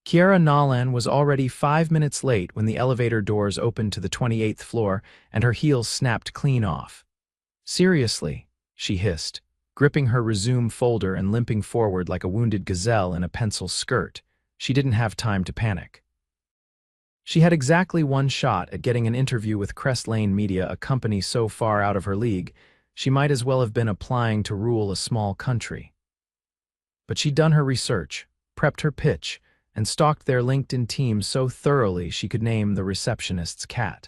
Kiara Nolan was already 5 minutes late when the elevator doors opened to the 28th floor and her heels snapped clean off. Seriously, she hissed, gripping her resume folder and limping forward like a wounded gazelle in a pencil skirt. She didn't have time to panic. She had exactly one shot at getting an interview with Crest Lane Media, a company so far out of her league, she might as well have been applying to rule a small country. But she'd done her research, prepped her pitch, and stalked their LinkedIn team so thoroughly she could name the receptionist's cat.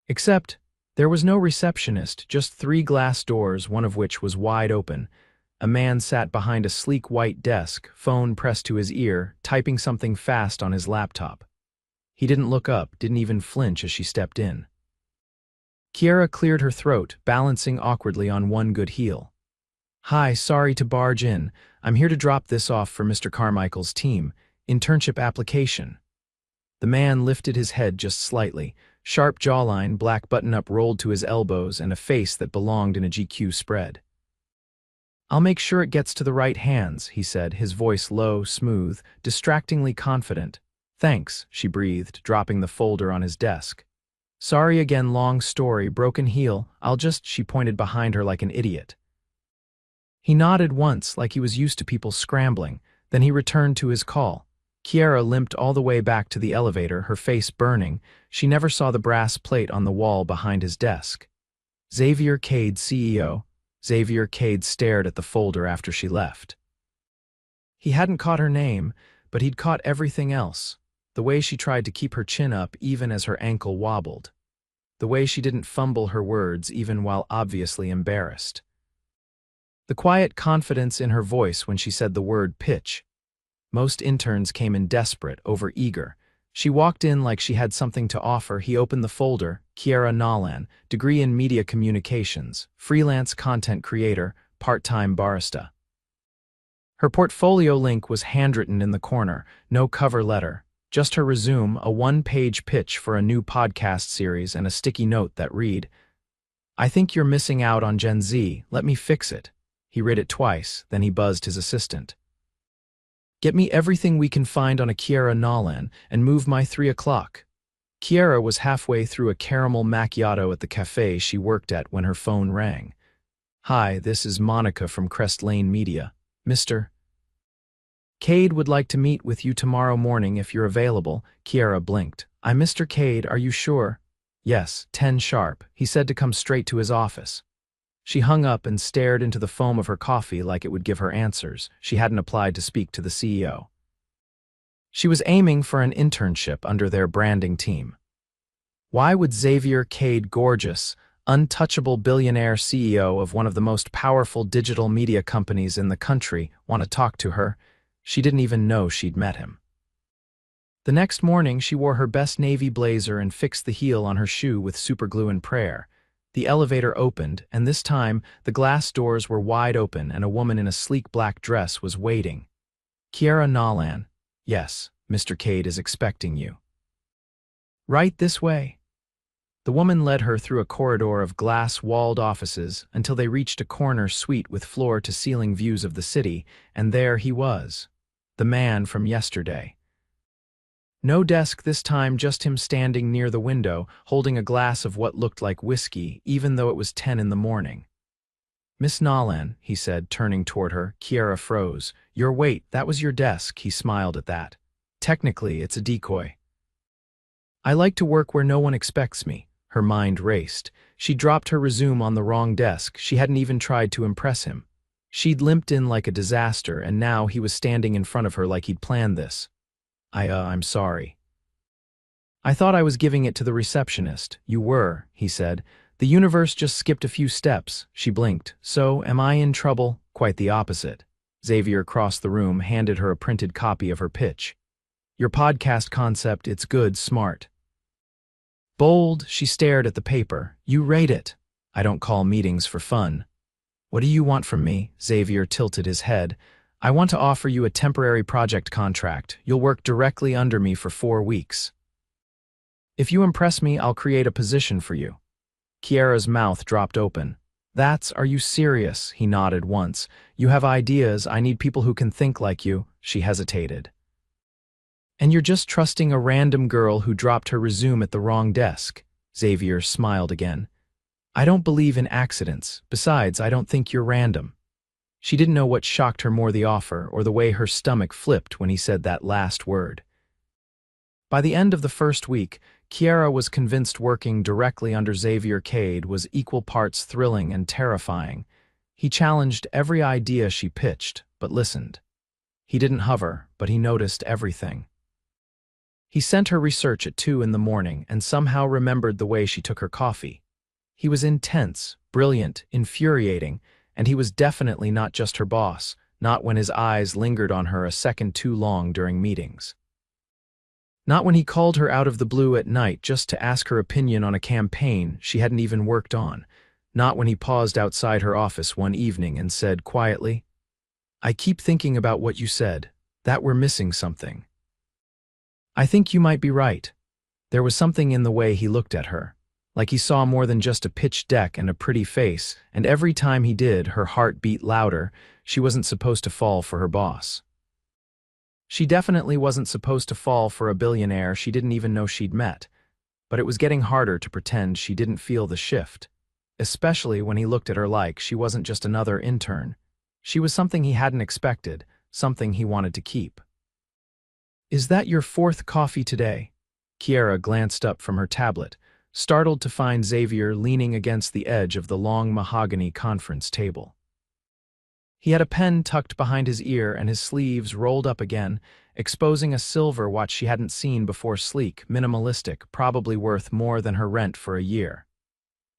Except, there was no receptionist, just 3 glass doors, one of which was wide open. A man sat behind a sleek white desk, phone pressed to his ear, typing something fast on his laptop. He didn't look up, didn't even flinch as she stepped in. Kiara cleared her throat, balancing awkwardly on one good heel. "Hi, sorry to barge in. I'm here to drop this off for Mr. Carmichael's team. Internship application." The man lifted his head just slightly, sharp jawline, black button-up rolled to his elbows, and a face that belonged in a GQ spread. "I'll make sure it gets to the right hands," he said, his voice low, smooth, distractingly confident. "Thanks," she breathed, dropping the folder on his desk. "Sorry again, long story, broken heel, she pointed behind her like an idiot. He nodded once, like he was used to people scrambling, then he returned to his call. Kiara limped all the way back to the elevator, her face burning. She never saw the brass plate on the wall behind his desk. Xavier Cade, CEO. Xavier Cade stared at the folder after she left. He hadn't caught her name, but he'd caught everything else. The way she tried to keep her chin up even as her ankle wobbled. The way she didn't fumble her words even while obviously embarrassed. The quiet confidence in her voice when she said the word pitch. Most interns came in desperate, over-eager. She walked in like she had something to offer. He opened the folder. Kiara Nolan, degree in media communications, freelance content creator, part-time barista. Her portfolio link was handwritten in the corner, no cover letter, just her resume, a 1-page pitch for a new podcast series, and a sticky note that read, "I think you're missing out on Gen Z, let me fix it." He read it twice, then he buzzed his assistant. "Get me everything we can find on a Kiara Nolan and move my 3 o'clock. Kiara was halfway through a caramel macchiato at the cafe she worked at when her phone rang. "Hi, this is Monica from Crest Lane Media. Mr. Cade would like to meet with you tomorrow morning if you're available." Kiara blinked. "I'm Mr. Cade, are you sure?" "Yes, 10 sharp. He said to come straight to his office." She hung up and stared into the foam of her coffee like it would give her answers. She hadn't applied to speak to the CEO. She was aiming for an internship under their branding team. Why would Xavier Cade, gorgeous, untouchable billionaire CEO of one of the most powerful digital media companies in the country, want to talk to her? She didn't even know she'd met him. The next morning, she wore her best navy blazer and fixed the heel on her shoe with superglue and prayer. The elevator opened, and this time, the glass doors were wide open and a woman in a sleek black dress was waiting. "Kiara Nolan." "Yes, Mr. Cade is expecting you." "Right this way." The woman led her through a corridor of glass-walled offices until they reached a corner suite with floor-to-ceiling views of the city, and there he was, the man from yesterday. No desk this time, just him standing near the window, holding a glass of what looked like whiskey, even though it was 10 in the morning. "Miss Nolan," he said, turning toward her. Kiara froze. Wait, that was your desk." He smiled at that. "Technically, it's a decoy." "I like to work where no one expects me." Her mind raced. She dropped her resume on the wrong desk. She hadn't even tried to impress him. She'd limped in like a disaster, and now he was standing in front of her like he'd planned this. I'm sorry. "I thought I was giving it to the receptionist." "You were," he said. "The universe just skipped a few steps." She blinked. "So, am I in trouble?" "Quite the opposite." Xavier crossed the room, handed her a printed copy of her pitch. "Your podcast concept, it's good, smart." Bold, she stared at the paper. "You rate it." "I don't call meetings for fun." "What do you want from me?" Xavier tilted his head. "I want to offer you a temporary project contract. You'll work directly under me for 4 weeks. If you impress me, I'll create a position for you." Kiara's mouth dropped open. Are you serious?" He nodded once. "You have ideas. I need people who can think like you." She hesitated. And you're just trusting a random girl who dropped her resume at the wrong desk. Xavier smiled again. I don't believe in accidents. Besides, I don't think you're random. She didn't know what shocked her more, the offer or the way her stomach flipped when he said that last word. By the end of the first week, Kiara was convinced working directly under Xavier Cade was equal parts thrilling and terrifying. He challenged every idea she pitched, but listened. He didn't hover, but he noticed everything. He sent her research at 2 in the morning and somehow remembered the way she took her coffee. He was intense, brilliant, infuriating, and he was definitely not just her boss, not when his eyes lingered on her a second too long during meetings. Not when he called her out of the blue at night just to ask her opinion on a campaign she hadn't even worked on. Not when he paused outside her office one evening and said quietly, I keep thinking about what you said, that we're missing something. I think you might be right. There was something in the way he looked at her, like he saw more than just a pitch deck and a pretty face, and every time he did, her heart beat louder. She wasn't supposed to fall for her boss. She definitely wasn't supposed to fall for a billionaire she didn't even know she'd met, but it was getting harder to pretend she didn't feel the shift, especially when he looked at her like she wasn't just another intern. She was something he hadn't expected, something he wanted to keep. Is that your 4th coffee today? Kiara glanced up from her tablet, startled to find Xavier leaning against the edge of the long mahogany conference table. He had a pen tucked behind his ear and his sleeves rolled up again, exposing a silver watch she hadn't seen before, sleek, minimalistic, probably worth more than her rent for a year.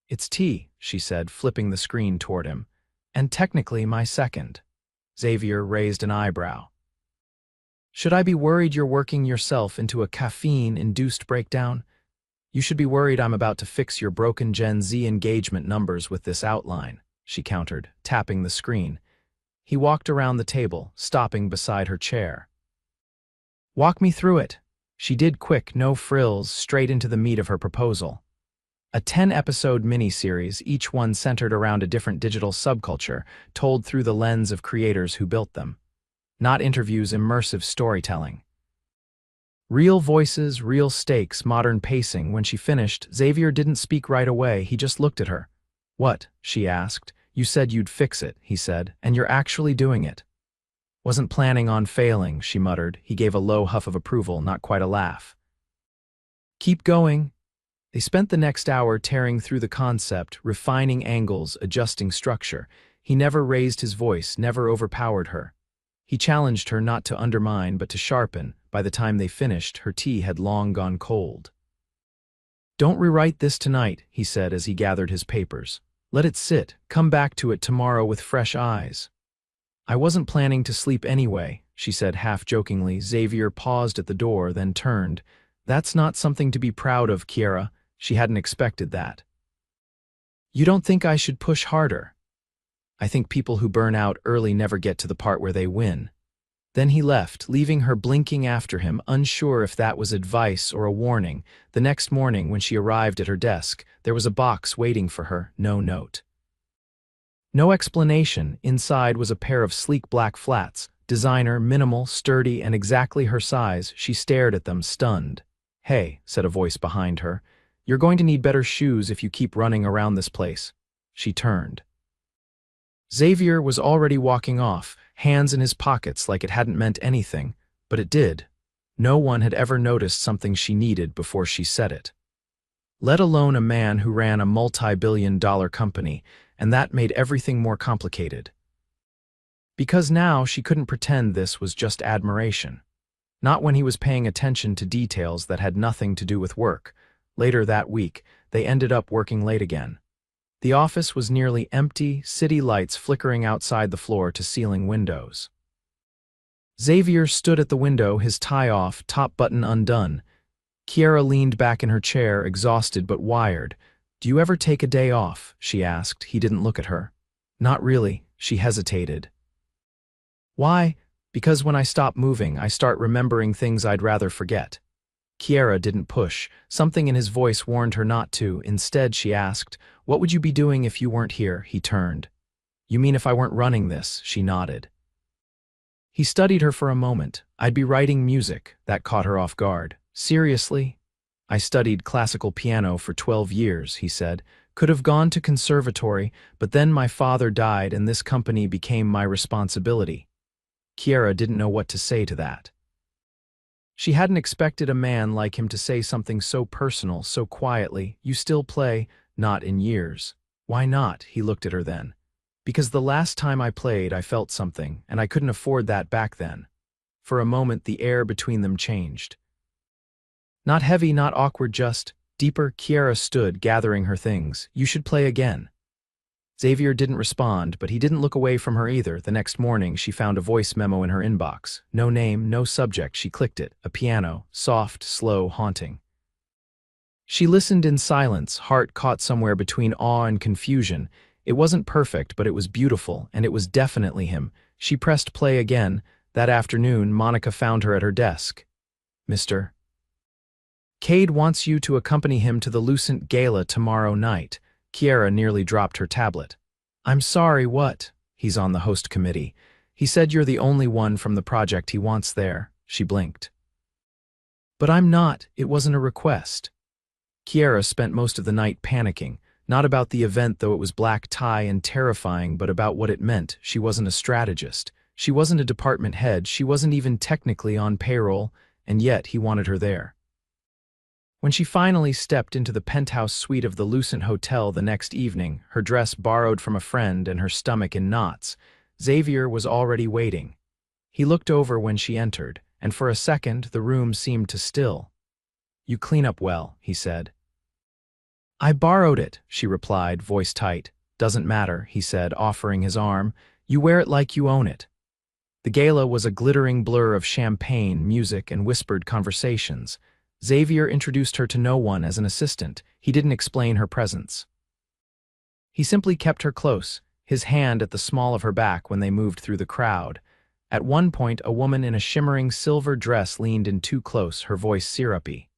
It's tea, she said, flipping the screen toward him. And technically my second. Xavier raised an eyebrow. Should I be worried you're working yourself into a caffeine-induced breakdown? You should be worried I'm about to fix your broken Gen Z engagement numbers with this outline, she countered, tapping the screen. He walked around the table, stopping beside her chair. Walk me through it. She did, quick, no frills, straight into the meat of her proposal. A 10-episode miniseries, each one centered around a different digital subculture, told through the lens of creators who built them. Not interviews, immersive storytelling. Real voices, real stakes, modern pacing. When she finished, Xavier didn't speak right away, he just looked at her. What? She asked. You said you'd fix it, he said, and you're actually doing it. Wasn't planning on failing, she muttered. He gave a low huff of approval, not quite a laugh. Keep going. They spent the next hour tearing through the concept, refining angles, adjusting structure. He never raised his voice, never overpowered her. He challenged her not to undermine but to sharpen. By the time they finished, her tea had long gone cold. Don't rewrite this tonight, he said as he gathered his papers. Let it sit, come back to it tomorrow with fresh eyes. I wasn't planning to sleep anyway, she said half-jokingly. Xavier paused at the door, then turned. That's not something to be proud of, Kiara. She hadn't expected that. You don't think I should push harder? I think people who burn out early never get to the part where they win. Then he left, leaving her blinking after him, unsure if that was advice or a warning. The next morning, when she arrived at her desk, there was a box waiting for her, no note. No explanation. Inside was a pair of sleek black flats, designer, minimal, sturdy, and exactly her size. She stared at them, stunned. Hey, said a voice behind her. You're going to need better shoes if you keep running around this place. She turned. Xavier was already walking off, hands in his pockets like it hadn't meant anything, but it did. No one had ever noticed something she needed before she said it. Let alone a man who ran a multi-billion-dollar company, and that made everything more complicated. Because now she couldn't pretend this was just admiration. Not when he was paying attention to details that had nothing to do with work. Later that week, they ended up working late again. The office was nearly empty, city lights flickering outside the floor-to-ceiling windows. Xavier stood at the window, his tie off, top button undone. Kiara leaned back in her chair, exhausted but wired. Do you ever take a day off? She asked. He didn't look at her. Not really, she hesitated. Why? Because when I stop moving, I start remembering things I'd rather forget. Kiara didn't push. Something in his voice warned her not to. Instead, she asked, What would you be doing if you weren't here? He turned. You mean if I weren't running this? She nodded. He studied her for a moment. I'd be writing music. That caught her off guard. Seriously? I studied classical piano for 12 years, he said. Could have gone to conservatory, but then my father died and this company became my responsibility. Kiera didn't know what to say to that. She hadn't expected a man like him to say something so personal, so quietly. You still play? Not in years. Why not? He looked at her then. Because the last time I played, I felt something, and I couldn't afford that back then. For a moment, the air between them changed. Not heavy, not awkward, just deeper. Kiera stood, gathering her things. You should play again. Xavier didn't respond, but he didn't look away from her either. The next morning, she found a voice memo in her inbox. No name, no subject. She clicked it. A piano, soft, slow, haunting. She listened in silence, heart caught somewhere between awe and confusion. It wasn't perfect, but it was beautiful, and it was definitely him. She pressed play again. That afternoon, Monica found her at her desk. Mr. Cade wants you to accompany him to the Lucent Gala tomorrow night. Kiera nearly dropped her tablet. I'm sorry, what? He's on the host committee. He said you're the only one from the project he wants there. She blinked. But I'm not. It wasn't a request. Kiera spent most of the night panicking. Not about the event, though it was black tie and terrifying, but about what it meant. She wasn't a strategist. She wasn't a department head. She wasn't even technically on payroll, and yet he wanted her there. When she finally stepped into the penthouse suite of the Lucent Hotel the next evening, her dress borrowed from a friend and her stomach in knots, Xavier was already waiting. He looked over when she entered, and for a second the room seemed to still. You clean up well, he said. I borrowed it, she replied, voice tight. Doesn't matter, he said, offering his arm. You wear it like you own it. The gala was a glittering blur of champagne, music, and whispered conversations. Xavier introduced her to no one as an assistant. He didn't explain her presence. He simply kept her close, his hand at the small of her back when they moved through the crowd. At one point, a woman in a shimmering silver dress leaned in too close, her voice syrupy.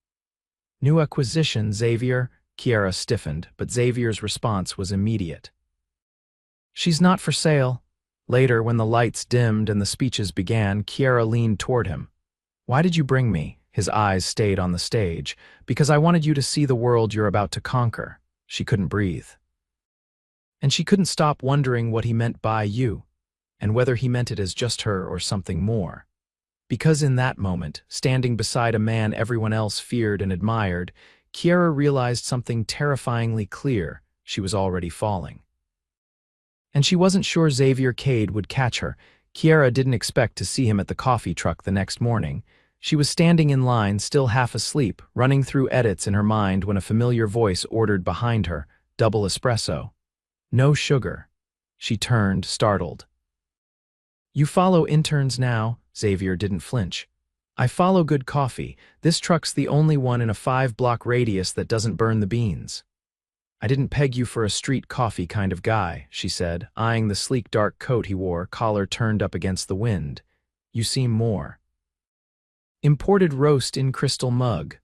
New acquisition, Xavier. Kiera stiffened, but Xavier's response was immediate. She's not for sale. Later, when the lights dimmed and the speeches began, Kiera leaned toward him. Why did you bring me? His eyes stayed on the stage. Because I wanted you to see the world you're about to conquer. She couldn't breathe. And she couldn't stop wondering what he meant by you, and whether he meant it as just her or something more. Because in that moment, standing beside a man everyone else feared and admired, Kiera realized something terrifyingly clear. She was already falling. And she wasn't sure Xavier Cade would catch her. Kiera didn't expect to see him at the coffee truck the next morning. She was standing in line, still half asleep, running through edits in her mind when a familiar voice ordered behind her, double espresso. No sugar. She turned, startled. You follow interns now? Xavier didn't flinch. I follow good coffee. This truck's the only one in a 5-block radius that doesn't burn the beans. I didn't peg you for a street coffee kind of guy, she said, eyeing the sleek dark coat he wore, collar turned up against the wind. You seem more. Imported roast in crystal mug.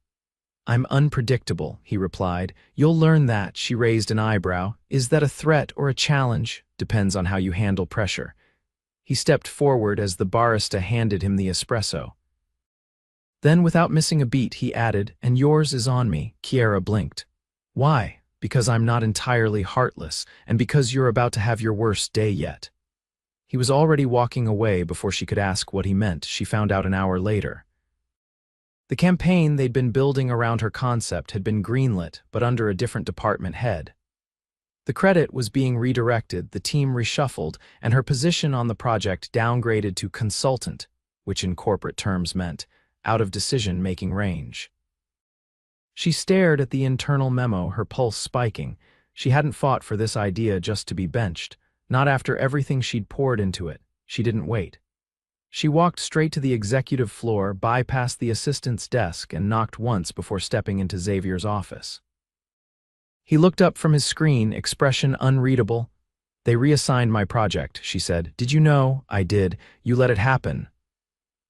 I'm unpredictable, he replied. You'll learn that, she raised an eyebrow. Is that a threat or a challenge? Depends on how you handle pressure. He stepped forward as the barista handed him the espresso. Then, without missing a beat, he added, and yours is on me. Kiera blinked. Why? Because I'm not entirely heartless, and because you're about to have your worst day yet. He was already walking away before she could ask what he meant. She found out an hour later. The campaign they'd been building around her concept had been greenlit, but under a different department head. The credit was being redirected, the team reshuffled, and her position on the project downgraded to consultant, which in corporate terms meant out of decision-making range. She stared at the internal memo, her pulse spiking. She hadn't fought for this idea just to be benched. Not after everything she'd poured into it. She didn't wait. She walked straight to the executive floor, bypassed the assistant's desk, and knocked once before stepping into Xavier's office. He looked up from his screen, expression unreadable. They reassigned my project, she said. Did you know? I did. You let it happen.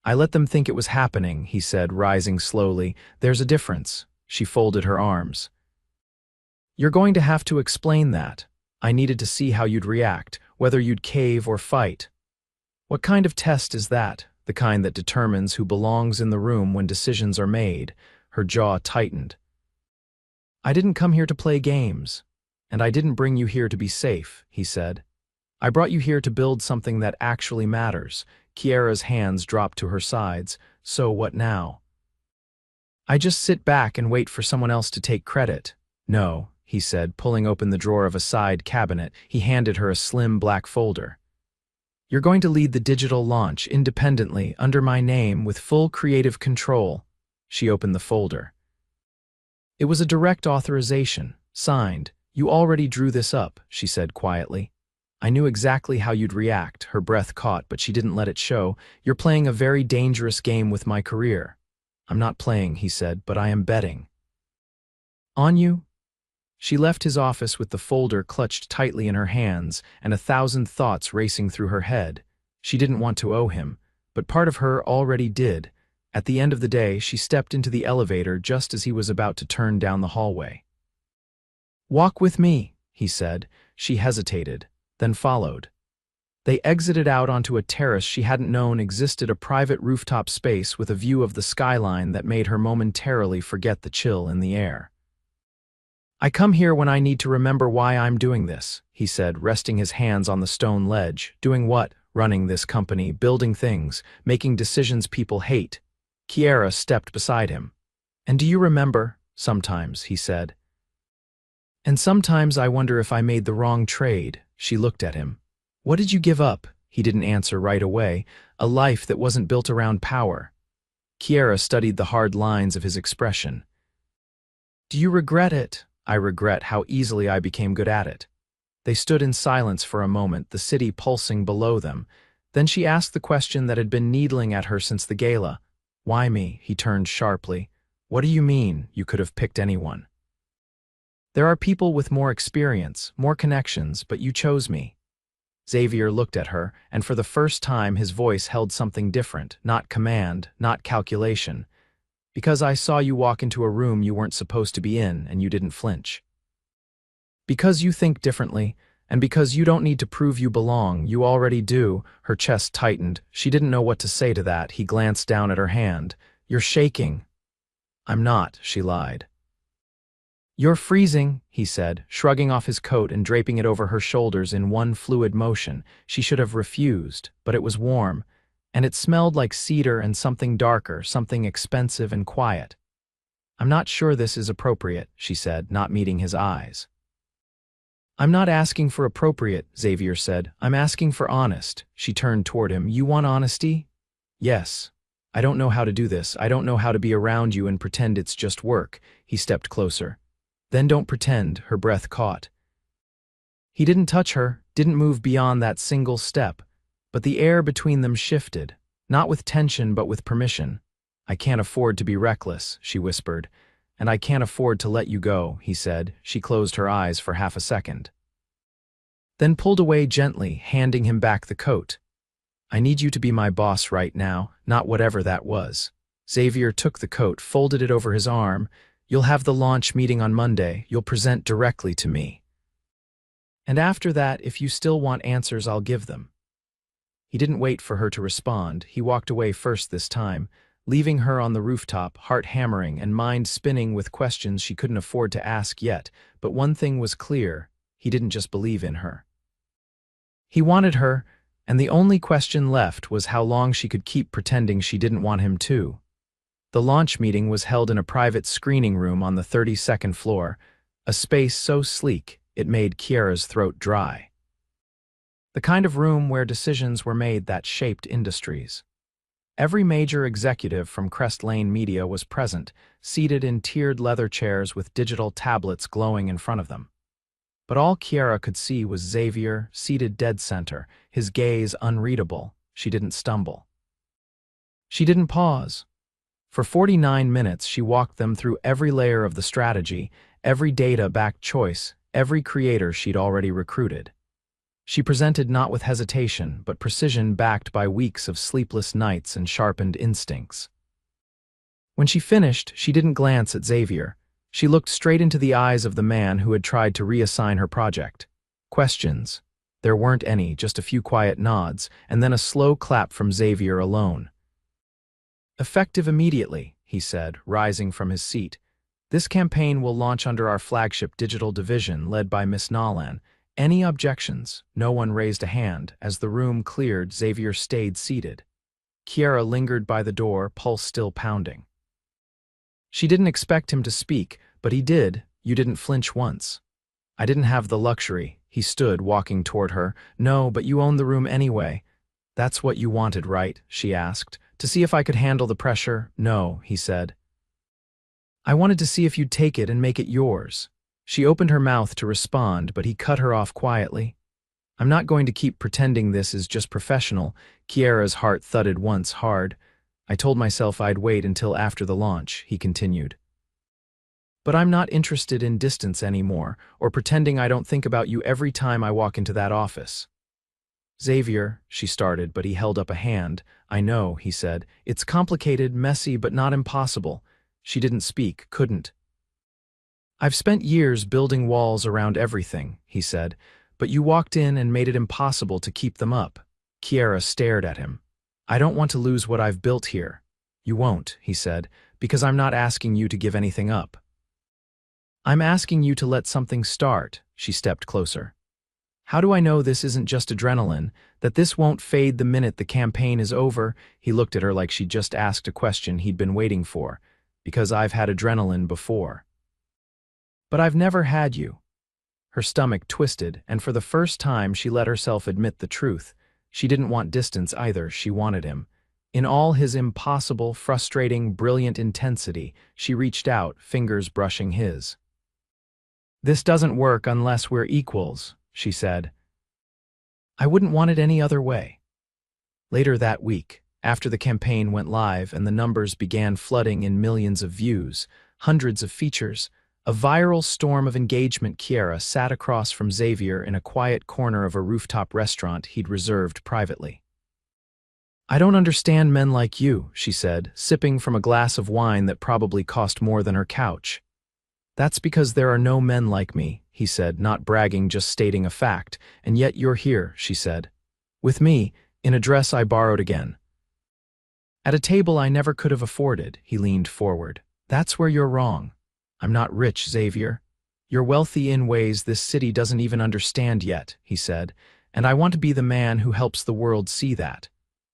I let them think it was happening, he said, rising slowly. There's a difference. She folded her arms. You're going to have to explain that. I needed to see how you'd react, whether you'd cave or fight. What kind of test is that? The kind that determines who belongs in the room when decisions are made. Her jaw tightened. I didn't come here to play games. And I didn't bring you here to be safe, he said. I brought you here to build something that actually matters. Kiera's hands dropped to her sides. So what now? I just sit back and wait for someone else to take credit. No, he said, pulling open the drawer of a side cabinet. He handed her a slim black folder. You're going to lead the digital launch independently, under my name, with full creative control. She opened the folder. It was a direct authorization, signed. You already drew this up, she said quietly. I knew exactly how you'd react. Her breath caught, but she didn't let it show. You're playing a very dangerous game with my career. I'm not playing, he said, but I am betting. On you? She left his office with the folder clutched tightly in her hands and 1,000 thoughts racing through her head. She didn't want to owe him, but part of her already did. At the end of the day, she stepped into the elevator just as he was about to turn down the hallway. Walk with me, he said. She hesitated, then followed. They exited out onto a terrace she hadn't known existed, a private rooftop space with a view of the skyline that made her momentarily forget the chill in the air. I come here when I need to remember why I'm doing this, he said, resting his hands on the stone ledge. Doing what? Running this company, building things, making decisions people hate. Kiera stepped beside him. And do you remember? Sometimes, he said. And sometimes I wonder if I made the wrong trade. She looked at him. What did you give up? He didn't answer right away. A life that wasn't built around power. Kiera studied the hard lines of his expression. Do you regret it? I regret how easily I became good at it. They stood in silence for a moment, the city pulsing below them. Then she asked the question that had been needling at her since the gala. Why me? He turned sharply. What do you mean you could have picked anyone? There are people with more experience, more connections, but you chose me. Xavier looked at her, and for the first time his voice held something different, not command, not calculation. Because I saw you walk into a room you weren't supposed to be in, and you didn't flinch. Because you think differently, and because you don't need to prove you belong, you already do. Her chest tightened. She didn't know what to say to that. He glanced down at her hand. You're shaking. I'm not, she lied. You're freezing, he said, shrugging off his coat and draping it over her shoulders in one fluid motion. She should have refused, but it was warm, and it smelled like cedar and something darker, something expensive and quiet. I'm not sure this is appropriate, she said, not meeting his eyes. I'm not asking for appropriate, Xavier said. I'm asking for honest. She turned toward him. You want honesty? Yes. I don't know how to do this. I don't know how to be around you and pretend it's just work. He stepped closer. Then don't pretend, her breath caught. He didn't touch her, didn't move beyond that single step, but the air between them shifted, not with tension but with permission. I can't afford to be reckless, she whispered. And I can't afford to let you go, he said. She closed her eyes for half a second. Then pulled away gently, handing him back the coat. I need you to be my boss right now, not whatever that was. Xavier took the coat, folded it over his arm. You'll have the launch meeting on Monday. You'll present directly to me. And after that, if you still want answers, I'll give them. He didn't wait for her to respond. He walked away first this time, leaving her on the rooftop, heart hammering and mind spinning with questions she couldn't afford to ask yet. But one thing was clear, he didn't just believe in her. He wanted her, and the only question left was how long she could keep pretending she didn't want him to. The launch meeting was held in a private screening room on the 32nd floor, a space so sleek it made Kiera's throat dry. The kind of room where decisions were made that shaped industries. Every major executive from Crest Lane Media was present, seated in tiered leather chairs with digital tablets glowing in front of them. But all Kiera could see was Xavier, seated dead center, his gaze unreadable. She didn't stumble. She didn't pause. For 49 minutes, she walked them through every layer of the strategy, every data-backed choice, every creator she'd already recruited. She presented not with hesitation, but precision backed by weeks of sleepless nights and sharpened instincts. When she finished, she didn't glance at Xavier. She looked straight into the eyes of the man who had tried to reassign her project. Questions. There weren't any, just a few quiet nods, and then a slow clap from Xavier alone. "Effective immediately," he said, rising from his seat. "This campaign will launch under our flagship digital division led by Miss Nolan. Any objections?" No one raised a hand. As the room cleared, Xavier stayed seated. Kiara lingered by the door, pulse still pounding. She didn't expect him to speak, but he did. "You didn't flinch once." "I didn't have the luxury." He stood, walking toward her. "No, but you own the room anyway." "That's what you wanted, right?" she asked. "To see if I could handle the pressure?" "No," he said. "I wanted to see if you'd take it and make it yours." She opened her mouth to respond, but he cut her off quietly. "I'm not going to keep pretending this is just professional." Kiara's heart thudded once hard. "I told myself I'd wait until after the launch," he continued. "But I'm not interested in distance anymore, or pretending I don't think about you every time I walk into that office." "Xavier," she started, but he held up a hand. "I know," he said. "It's complicated, messy, but not impossible." She didn't speak, couldn't. "I've spent years building walls around everything," he said, "but you walked in and made it impossible to keep them up." Kiara stared at him. "I don't want to lose what I've built here." "You won't," he said, "because I'm not asking you to give anything up. I'm asking you to let something start." She stepped closer. "How do I know this isn't just adrenaline, that this won't fade the minute the campaign is over?" He looked at her like she'd just asked a question he'd been waiting for. "Because I've had adrenaline before." "But I've never had you." Her stomach twisted, and for the first time she let herself admit the truth. She didn't want distance either, she wanted him. In all his impossible, frustrating, brilliant intensity, she reached out, fingers brushing his. "This doesn't work unless we're equals," she said. "I wouldn't want it any other way." Later that week, after the campaign went live and the numbers began flooding in millions of views, hundreds of features, a viral storm of engagement, Kiara sat across from Xavier in a quiet corner of a rooftop restaurant he'd reserved privately. "I don't understand men like you," she said, sipping from a glass of wine that probably cost more than her couch. "That's because there are no men like me," he said, not bragging, just stating a fact. "And yet you're here," she said. "With me, in a dress I borrowed again. At a table I never could have afforded." He leaned forward. "That's where you're wrong. I'm not rich, Xavier. You're wealthy in ways this city doesn't even understand yet," he said, "and I want to be the man who helps the world see that."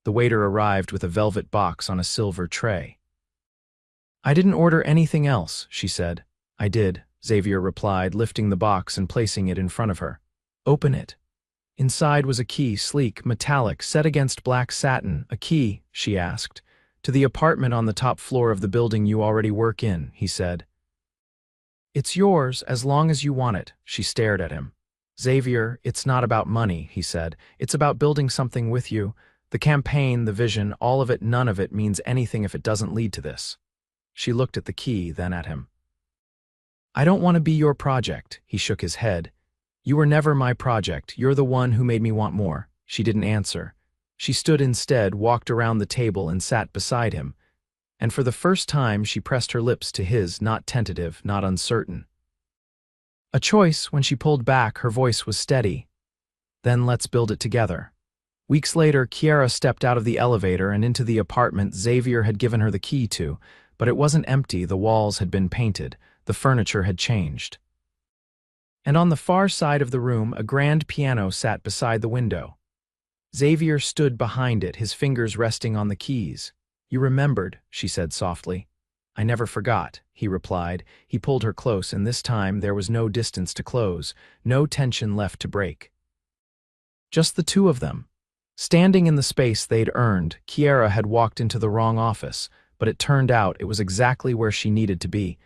The waiter arrived with a velvet box on a silver tray. "I didn't order anything else," she said. "I did," Xavier replied, lifting the box and placing it in front of her. "Open it." Inside was a key, sleek, metallic, set against black satin. "A key?" she asked. "To the apartment on the top floor of the building you already work in," he said. "It's yours as long as you want it." She stared at him. "Xavier, it's not about money," he said. "It's about building something with you. The campaign, the vision, all of it, none of it means anything if it doesn't lead to this." She looked at the key, then at him. "I don't want to be your project," he shook his head. "You were never my project. You're the one who made me want more." She didn't answer. She stood instead, walked around the table and sat beside him. And for the first time she pressed her lips to his, not tentative, not uncertain. A choice. When she pulled back, her voice was steady. "Then let's build it together." Weeks later, Kiara stepped out of the elevator and into the apartment Xavier had given her the key to, but it wasn't empty. The walls had been painted. The furniture had changed. And on the far side of the room, a grand piano sat beside the window. Xavier stood behind it, his fingers resting on the keys. "You remembered," she said softly. "I never forgot," he replied. He pulled her close, and this time there was no distance to close, no tension left to break. Just the two of them. Standing in the space they'd earned, Kiara had walked into the wrong office, but it turned out it was exactly where she needed to be.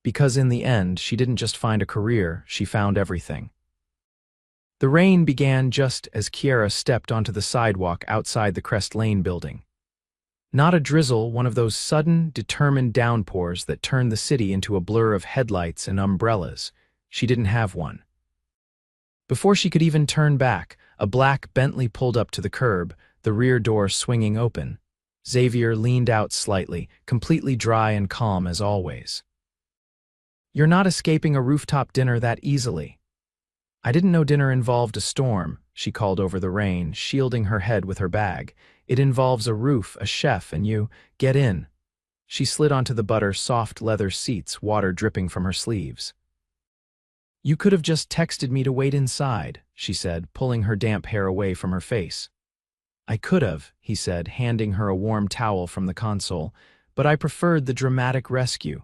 Because in the end, she didn't just find a career, she found everything. The rain began just as Kiara stepped onto the sidewalk outside the Crest Lane building. Not a drizzle, one of those sudden, determined downpours that turned the city into a blur of headlights and umbrellas. She didn't have one. Before she could even turn back, a black Bentley pulled up to the curb, the rear door swinging open. Xavier leaned out slightly, completely dry and calm as always. "You're not escaping a rooftop dinner that easily." I didn't know dinner involved a storm, she called over the rain, shielding her head with her bag. It involves a roof, a chef, and you. Get in. She slid onto the soft leather seats, water dripping from her sleeves. You could have just texted me to wait inside, she said, pulling her damp hair away from her face. I could have, he said, handing her a warm towel from the console, but I preferred the dramatic rescue.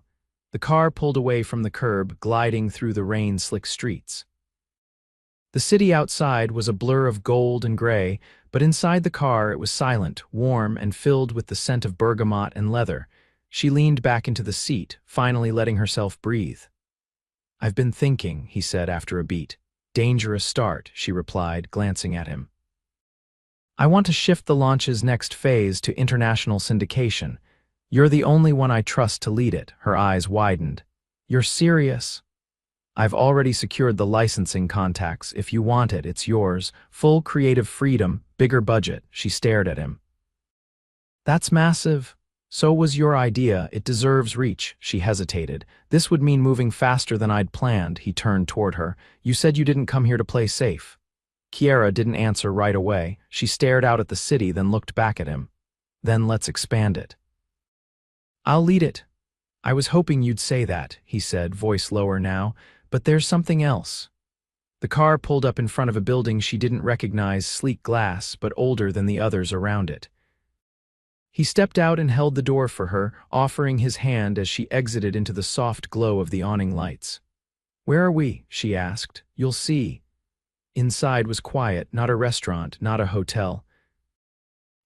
The car pulled away from the curb, gliding through the rain-slick streets. The city outside was a blur of gold and gray, but inside the car it was silent, warm, and filled with the scent of bergamot and leather. She leaned back into the seat, finally letting herself breathe. I've been thinking, he said after a beat. Dangerous start, she replied, glancing at him. I want to shift the launch's next phase to international syndication. You're the only one I trust to lead it, her eyes widened. You're serious? I've already secured the licensing contacts. If you want it, it's yours. Full creative freedom, bigger budget. She stared at him. That's massive. So was your idea. It deserves reach. She hesitated. This would mean moving faster than I'd planned. He turned toward her. You said you didn't come here to play safe. Kiera didn't answer right away. She stared out at the city, then looked back at him. Then let's expand it. I'll lead it. I was hoping you'd say that, he said, voice lower now, but there's something else. The car pulled up in front of a building she didn't recognize, sleek glass, but older than the others around it. He stepped out and held the door for her, offering his hand as she exited into the soft glow of the awning lights. Where are we? She asked. You'll see. Inside was quiet, not a restaurant, not a hotel.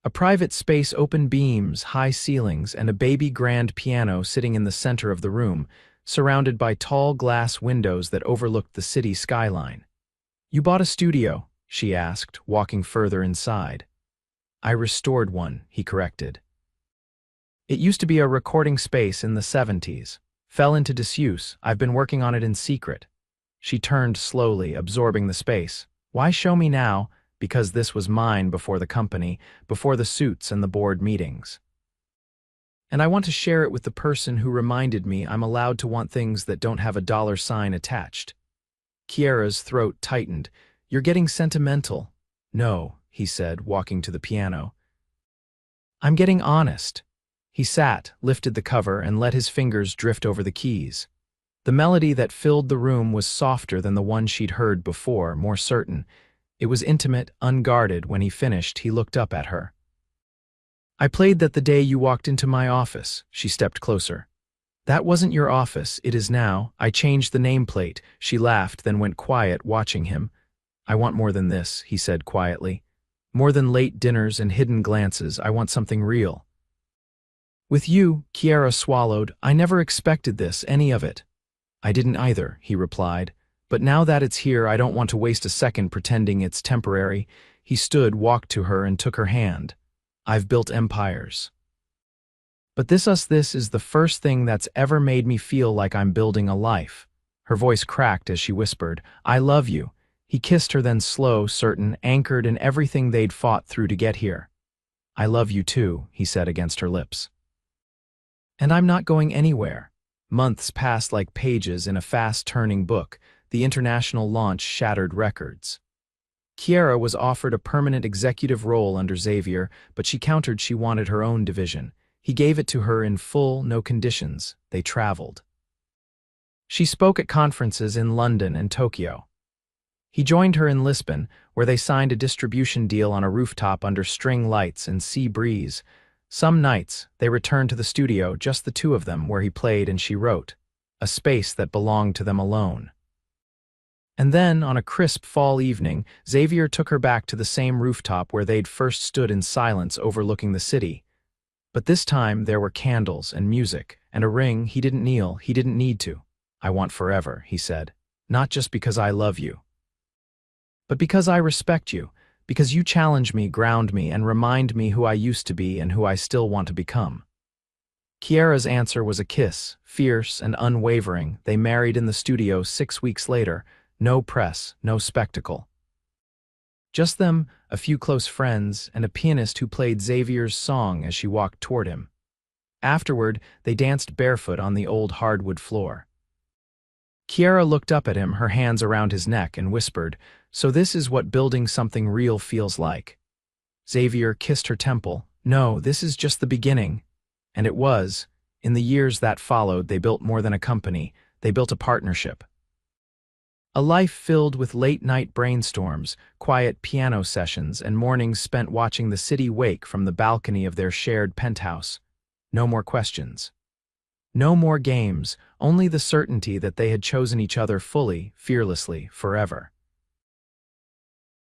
A private space, open beams, high ceilings, and a baby grand piano sitting in the center of the room, surrounded by tall glass windows that overlooked the city skyline. You bought a studio? She asked, walking further inside. I restored one, he corrected. It used to be a recording space in the 70s. Fell into disuse. I've been working on it in secret. She turned slowly, absorbing the space. Why show me now? Because this was mine before the company, before the suits and the board meetings. And I want to share it with the person who reminded me I'm allowed to want things that don't have a $sign attached. Kiera's throat tightened. You're getting sentimental. No, he said, walking to the piano. I'm getting honest. He sat, lifted the cover, and let his fingers drift over the keys. The melody that filled the room was softer than the one she'd heard before, more certain. It was intimate, unguarded. When he finished, he looked up at her. I played that the day you walked into my office. She stepped closer. That wasn't your office, it is now. I changed the nameplate. She laughed, then went quiet, watching him. I want more than this, he said quietly. More than late dinners and hidden glances. I want something real. With you, Kiera swallowed. I never expected this, any of it. I didn't either, he replied. But now that it's here, I don't want to waste a second pretending it's temporary. He stood, walked to her, and took her hand. I've built empires. But this is the first thing that's ever made me feel like I'm building a life. Her voice cracked as she whispered, I love you. He kissed her, then slow, certain, anchored in everything they'd fought through to get here. I love you too, he said against her lips. And I'm not going anywhere. Months passed like pages in a fast-turning book. The international launch shattered records. Kiera was offered a permanent executive role under Xavier, but she countered she wanted her own division. He gave it to her in full, no conditions. They traveled. She spoke at conferences in London and Tokyo. He joined her in Lisbon, where they signed a distribution deal on a rooftop under string lights and sea breeze. Some nights, they returned to the studio, just the two of them, where he played and she wrote, a space that belonged to them alone. And then, on a crisp fall evening, Xavier took her back to the same rooftop where they'd first stood in silence overlooking the city. But this time there were candles and music, and a ring. He didn't kneel, he didn't need to. I want forever, he said. Not just because I love you, but because I respect you, because you challenge me, ground me, and remind me who I used to be and who I still want to become. Kiera's answer was a kiss, fierce and unwavering. They married in the studio 6 weeks later. No press, no spectacle. Just them, a few close friends, and a pianist who played Xavier's song as she walked toward him. Afterward, they danced barefoot on the old hardwood floor. Kiara looked up at him, her hands around his neck, and whispered, "So this is what building something real feels like." Xavier kissed her temple. "No, this is just the beginning." And it was. In the years that followed, they built more than a company. They built a partnership. A life filled with late-night brainstorms, quiet piano sessions, and mornings spent watching the city wake from the balcony of their shared penthouse. No more questions. No more games, only the certainty that they had chosen each other fully, fearlessly, forever.